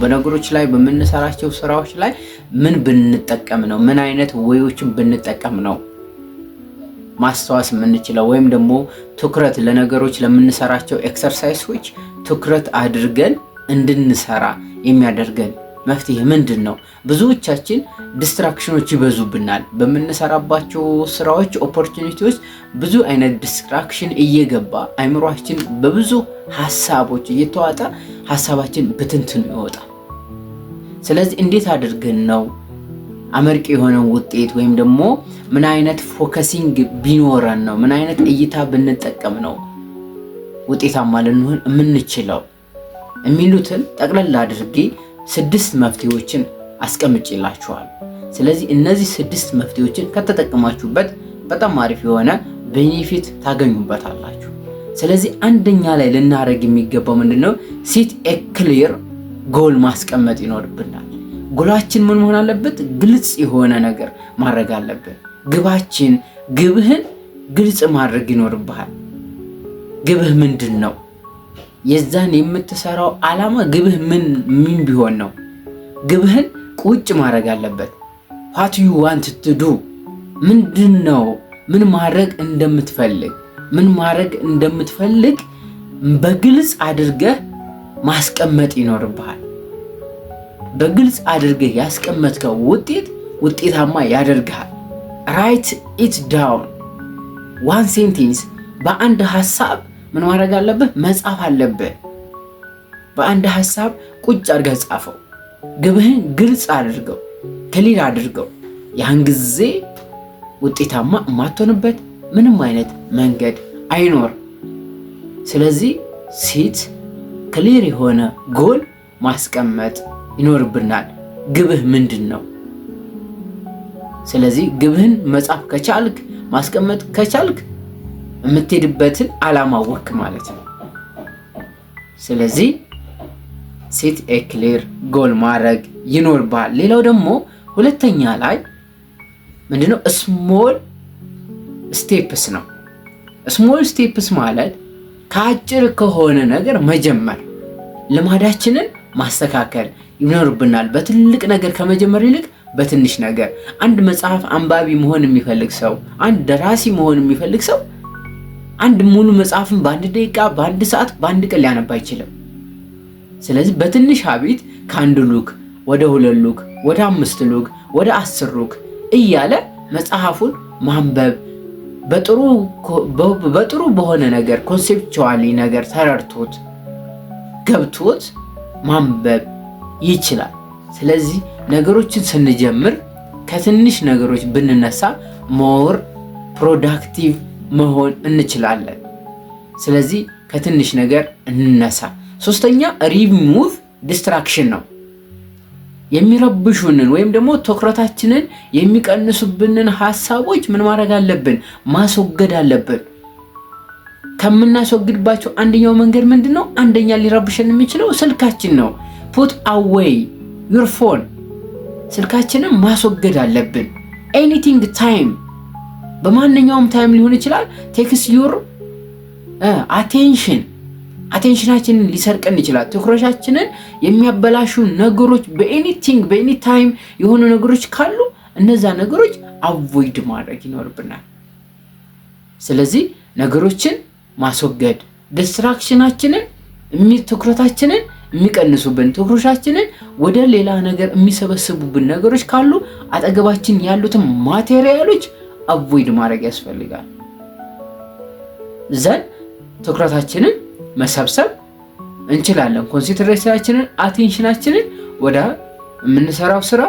በነገሮች ላይ በመነሳራቸው ስራዎች ላይ ምን ብንጠቀም ነው ምን አይነት ወዮችን ብንጠቀም ነው ማስተዋስ የምንችለው ወይም ደግሞ ትኩረት ለነገሮች ለምንሰራቸው ኤክሰርሳይሶች ትኩረት አድርገን እንድንሰራ የሚያደርገን መፍትሄ ምንድነው? ብዙዎቻችን ዲስትራክሽኖች ይበዙብናል። በመነሳራባቸው ስራዎች ኦፖርቹኒቲዎች ብዙ አይነት ዲስትራክሽን እየገባ አይምሮአችን በብዙ ሐሳቦች እየተዋጠ ሐሳባችን በትንትን ይወጣል። ስለዚህ እንዴት አድርገን ነው አመርቂ የሆነ ውጤት ወይም ደግሞ ምን አይነት ፎከሲንግ ቢኖረን ነው ምን አይነት እይታ ብንጠቀም ነው ውጤታማ ልንሆን የምንችለው የሚሉትን ጠቅለል አድርጌ 6 መፍትሄዎችን አስቀምጬላችኋል። ስለዚህ እነዚህ 6 መፍትሄዎችን ከተጠቀማችሁበት በጣም አሪፍ የሆነ ቤኔፊት ታገኙበታላችሁ። ስለዚህ አንደኛ ላይ ልናደርግ የሚገባው ምንድነው? ሴት ኤ ክሊር ጎል ማስቀመጥ ይኖርብናል። ጎላችን ምን መሆን አለበት? ግልጽ የሆነ ነገር ማድረግ አለብን። ግብህን ግልጽ ማድረግ ይኖርብሃል። ግብህ ምንድን ነው? የዛን የምትሰራው ዓላማ ግብህ ምን ቢሆን ነው? ግብህን ቁጭ ማድረግ አለበት። what you want to do ምንድን ነው? ምን ማድረግ እንደምትፈልግ በግልጽ አድርገህ ማስቀመጥ ይኖርብሃል። በግልጽ አድርገህ ያስቀመጥከው ውጤታማ ያደርግሃል። write it down one sentence በአንድ ሐሳብ ምን ማድረግ አለብህ? መጻፍ አለብህ። በአንድ ሐሳብ ቁጭ አድርገህ ጻፈው። ግብህን ግልጽ አድርገው፣ ክሊር አድርገው። ያን ጊዜ ውጤታማ የማትሆንበት ምንም አይነት መንገድ አይኖር። ስለዚህ ሴት ክሊር የሆነ ጎል ማስቀመጥ ይኖርብናል። ግብህ ምንድን ነው? ስለዚህ ግብህን መጻፍ ከቻልክ ማስቀመጥ ከቻልክ የምትሄድበትን ዓላማ ወክ ማለት ነው። ስለዚህ ሴት ኤ ክሊር ጎል ማድረግ ይኖርብሃል። ሌላው ደግሞ ሁለተኛ ላይ ምንድነው? ስሞል ስቴፕስ ነው። ስሞል ስቴፕስ ማለት ከአጭር ከሆነ ነገር መጀመር፣ ልማዳችንን ማስተካከል ይኖርብናል። በትልቅ ነገር ከመጀመር ይልቅ በትንሽ ነገር። አንድ መጽሐፍ አንባቢ መሆን የሚፈልግ ሰው፣ አንድ ደራሲ መሆን የሚፈልግ ሰው አንድ ሙሉ መጽሐፍን በአንድ ደቂቃ፣ በአንድ ሰዓት፣ በአንድ ቀን ሊያነብ አይችልም። ስለዚህ በትንሽ ሀቢት ከአንድ ሉክ ወደ 2 ሉክ ወደ 5 ሉክ ወደ 10 ሉክ እያለ መጽሐፉን ማንበብ በጥሩ በሆነ ነገር ኮንሴፕቹዋሊ ነገር ተረድቶት ገብቶት ማንበብ ይችላል። ስለዚህ ነገሮችን ስንጀምር ከትንሽ ነገሮች ብንነሳ ሞር ፕሮዳክቲቭ መሆን እንችላለን። ስለዚህ ከትንሽ ነገር እንነሳ። ሶስተኛ ሪሙቭ ዲስትራክሽን ነው። የሚረብሹንን ወይም ደግሞ ትኩረታችንን የሚቀንሱብንን ሐሳቦች ምን ማድረግ አለብን? ማስወገድ አለብን። ከምናስወግድባቸው አንደኛው መንገድ ምንድነው? አንደኛ ሊረብሽን የሚችለው ስልካችን ነው። ፑት አዌይ ዩር ፎን፣ ስልካችንን ማስወገድ አለብን። ኤኒቲንግ ታይም፣ በማንኛውም ታይም ሊሆን ይችላል። ቴክስ ዩር አቴንሽናችንን ሊሰርቀን ይችላል። ትኩረታችንን የሚያበላሹ ነገሮች በኤኒ ታይም የሆኑ ነገሮች ካሉ እነዛ ነገሮች አቮይድ ማድረግ ይኖርብናል። ስለዚህ ነገሮችን ማስወገድ፣ ዲስትራክሽናችንን ትኩረታችንን የሚቀንሱብን፣ ትኩረታችንን ወደ ሌላ ነገር የሚሰበስቡብን ነገሮች ካሉ አጠገባችን ያሉትን ማቴሪያሎች አቮይድ ማድረግ ያስፈልጋል። ዘን ትኩረታችንን መሰብሰብ እንችላለን። ኮንሰንትሬሽናችንን አቴንሽናችንን ወደ የምንሰራው ስራ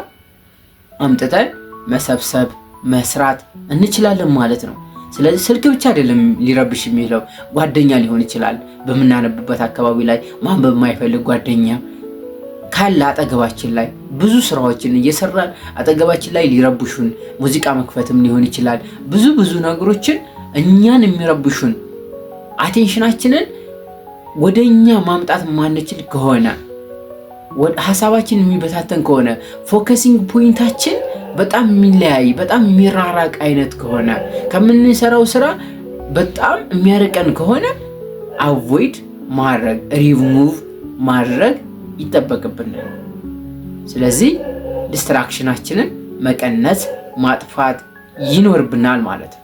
አምጥተን መሰብሰብ መስራት እንችላለን ማለት ነው። ስለዚህ ስልክ ብቻ አይደለም ሊረብሽ የሚለው፣ ጓደኛ ሊሆን ይችላል። በምናነብበት አካባቢ ላይ ማንበብ የማይፈልግ ጓደኛ ካለ አጠገባችን ላይ ብዙ ስራዎችን እየሰራን አጠገባችን ላይ ሊረብሹን፣ ሙዚቃ መክፈትም ሊሆን ይችላል። ብዙ ነገሮችን እኛን የሚረብሹን አቴንሽናችንን ወደኛ ማምጣት ማንችል ከሆነ፣ ሐሳባችን የሚበታተን ከሆነ፣ ፎከሲንግ ፖይንታችን በጣም የሚለያይ በጣም የሚራራቅ አይነት ከሆነ፣ ከምንሰራው ስራ በጣም የሚያርቀን ከሆነ አቮይድ ማድረግ ሪሙቭ ማድረግ ይጠበቅብናል። ስለዚህ ዲስትራክሽናችንን መቀነስ ማጥፋት ይኖርብናል ማለት ነው።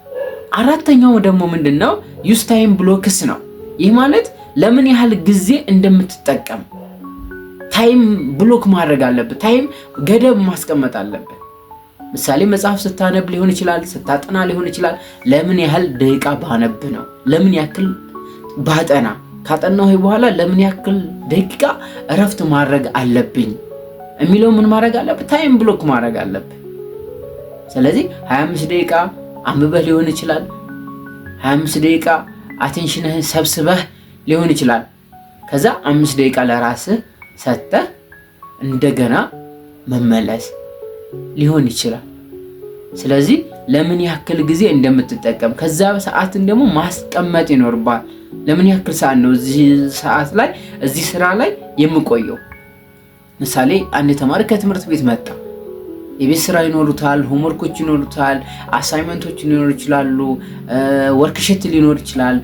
አራተኛው ደግሞ ምንድነው? ዩዝ ታይም ብሎክስ ነው። ይህ ማለት ለምን ያህል ጊዜ እንደምትጠቀም ታይም ብሎክ ማድረግ አለብህ። ታይም ገደብ ማስቀመጥ አለብህ። ምሳሌ መጽሐፍ ስታነብ ሊሆን ይችላል፣ ስታጠና ሊሆን ይችላል። ለምን ያህል ደቂቃ ባነብ ነው? ለምን ያክል ባጠና? ካጠናሁ በኋላ ለምን ያክል ደቂቃ እረፍት ማድረግ አለብኝ የሚለው ምን ማድረግ አለብህ? ታይም ብሎክ ማድረግ አለብህ። ስለዚህ 25 ደቂቃ አንብበህ ሊሆን ይችላል። 25 ደቂቃ አቴንሽንህን ሰብስበህ ሊሆን ይችላል። ከዛ 5 ደቂቃ ለራስህ ሰጥተህ እንደገና መመለስ ሊሆን ይችላል። ስለዚህ ለምን ያክል ጊዜ እንደምትጠቀም ከዛ ሰዓትን ደግሞ ማስቀመጥ ይኖርባል። ለምን ያክል ሰዓት ነው እዚህ ሰዓት ላይ እዚህ ስራ ላይ የምቆየው? ምሳሌ አንድ ተማሪ ከትምህርት ቤት መጣ። የቤት ስራ ይኖሩታል፣ ሆምወርኮች ይኖሩታል፣ አሳይመንቶች ሊኖሩ ይችላሉ፣ ወርክሽት ሊኖር ይችላል፣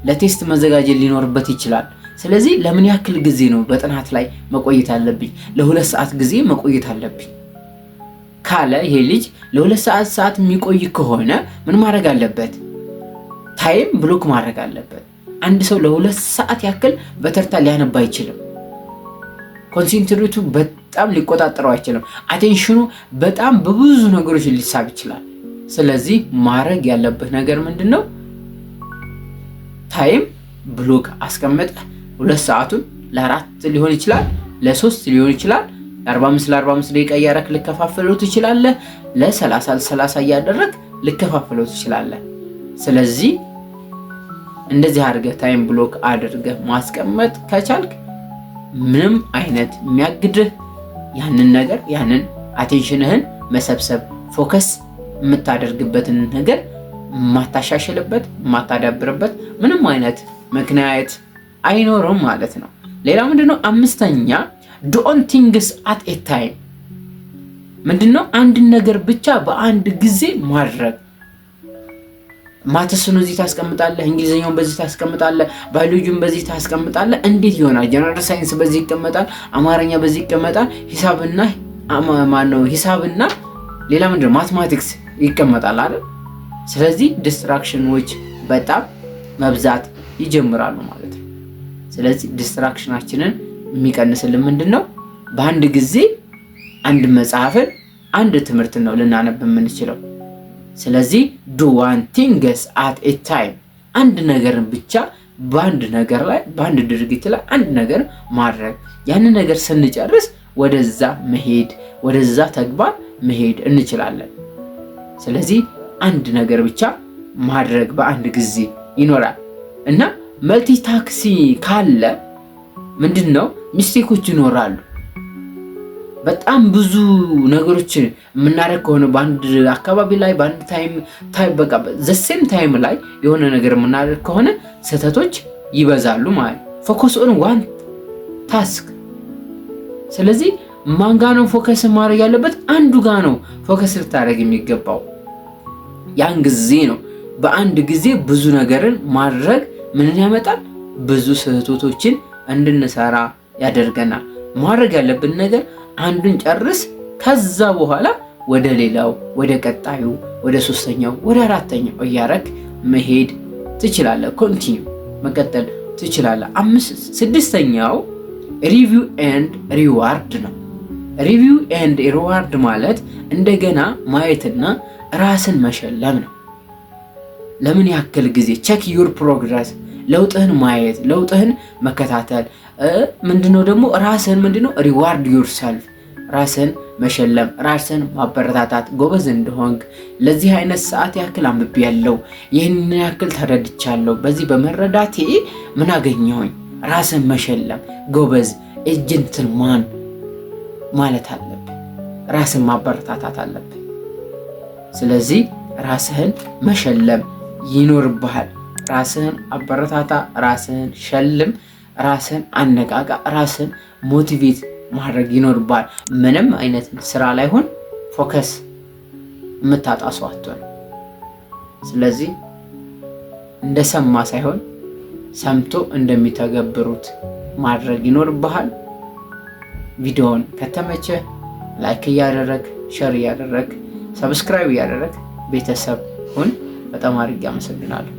ለቴስት መዘጋጀት ሊኖርበት ይችላል። ስለዚህ ለምን ያክል ጊዜ ነው በጥናት ላይ መቆየት አለብኝ? ለ2 ሰዓት ጊዜ መቆየት አለብኝ ካለ ይሄ ልጅ ለ2 ሰዓት የሚቆይ ከሆነ ምን ማድረግ አለበት? ታይም ብሎክ ማድረግ አለበት። አንድ ሰው ለ2 ሰዓት ያክል በተርታ ሊያነባ አይችልም። ኮንሰንትሬቱ በጣም ሊቆጣጠረው አይችልም። አቴንሽኑ በጣም በብዙ ነገሮች ሊሳብ ይችላል። ስለዚህ ማድረግ ያለበት ነገር ምንድነው? ታይም ብሎክ አስቀምጠህ 2 ሰዓቱን ለ4 ሊሆን ይችላል፣ ለ3 ሊሆን ይችላል፣ ለ45 ደቂቃ እያደረክ ልከፋፈለው ትችላለህ፣ ለ30 እያደረክ ልከፋፈለው ትችላለህ። ስለዚህ እንደዚህ አድርገህ ታይም ብሎክ አድርገህ ማስቀመጥ ከቻልክ ምንም አይነት የሚያግድህ ያንን አቴንሽንህን መሰብሰብ ፎከስ የምታደርግበትን ነገር ማታሻሽልበት ማታዳብርበት ምንም አይነት ምክንያት አይኖርም ማለት ነው። ሌላ ምንድነው? 5ኛ ዶንት ቲንግስ አት ኤ ታይም። ምንድነው? አንድ ነገር ብቻ በአንድ ጊዜ ማድረግ። ማትስን እዚህ ታስቀምጣለህ፣ እንግሊዘኛውን በዚህ ታስቀምጣለህ፣ ባዮሎጂውን በዚህ ታስቀምጣለህ። እንዴት ይሆናል? ጀነራል ሳይንስ በዚህ ይቀመጣል፣ አማርኛ በዚህ ይቀመጣል፣ ሂሳብና ሌላ ምንድነው ማትማቲክስ ይቀመጣል አይደል? ስለዚህ ዲስትራክሽኖች በጣም መብዛት ይጀምራሉ ማለት ነው። ስለዚህ ዲስትራክሽናችንን የሚቀንስልን ምንድነው? በአንድ ጊዜ አንድ መጽሐፍን አንድ ትምህርት ነው ልናነብ የምንችለው። ስለዚህ do one things at a time። አንድ ነገርን ብቻ በአንድ ነገር ላይ በአንድ ድርጊት ላይ አንድ ነገር ማድረግ። ያንን ነገር ስንጨርስ ወደዛ ተግባር መሄድ እንችላለን። ስለዚህ አንድ ነገር ብቻ ማድረግ በአንድ ጊዜ ይኖራል እና መልቲታስኪ ካለ ምንድነው? ሚስቴኮች ይኖራሉ። በጣም ብዙ ነገሮች የምናደርግ ከሆነ በአንድ አካባቢ ላይ በአንድ ታይም በቃ ዘሴም ታይም ላይ የሆነ ነገር የምናደርግ ከሆነ ስህተቶች ይበዛሉ ማለት ነው። ፎከስ ኦን ዋን ታስክ። ስለዚህ ማን ጋ ነው ፎከስ ማድረግ ያለበት? አንዱ ጋ ነው ፎከስ ልታደርግ የሚገባው። ያን ጊዜ ነው በአንድ ጊዜ ብዙ ነገርን ማድረግ ምንን ያመጣል? ብዙ ስህተቶችን እንድንሰራ ያደርገናል። ማድረግ ያለብን ነገር አንዱን ጨርስ፣ ከዛ በኋላ ወደ ሌላው፣ ወደ ቀጣዩ፣ ወደ 3ኛው፣ ወደ 4ኛው እያረክ መሄድ ትችላለህ። ኮንቲኒው መቀጠል ትችላለህ። 6ኛው ሪቪው ኤንድ ሪዋርድ ነው። ሪቪው ኤንድ ሪዋርድ ማለት እንደገና ማየትና ራስን መሸለም ነው። ለምን ያክል ጊዜ ቼክ ዩር ፕሮግረስ፣ ለውጥህን ማየት፣ ለውጥህን መከታተል። ምንድነው ደግሞ ራስህን ምንድነው ሪዋርድ ዩርሰልፍ፣ ራስህን መሸለም፣ ራስህን ማበረታታት። ጎበዝ እንደሆንክ ለዚህ አይነት ሰዓት ያክል አንብቤያለሁ፣ ይህን ያክል ተረድቻለሁ፣ በዚህ በመረዳቴ ምን አገኘሁኝ። ራስህን መሸለም፣ ጎበዝ ኤጀንትልማን ማለት አለብህ። ራስህን ማበረታታት አለብህ። ስለዚህ ራስህን መሸለም ይኖርብሃል። ራስህን አበረታታ፣ ራስህን ሸልም፣ ራስህን አነቃቃ፣ ራስህን ሞቲቬት ማድረግ ይኖርብሃል። ምንም አይነት ስራ ላይ ሆን ፎከስ የምታጣ ሰው አትሆን። ስለዚህ እንደሰማ ሳይሆን ሰምቶ እንደሚተገብሩት ማድረግ ይኖርብሃል። ቪዲዮውን ከተመቸ ላይክ እያደረግ ሼር እያደረግ ሰብስክራይብ እያደረግ ቤተሰብ ሁን። በጣም አድርጌ አመሰግናለሁ።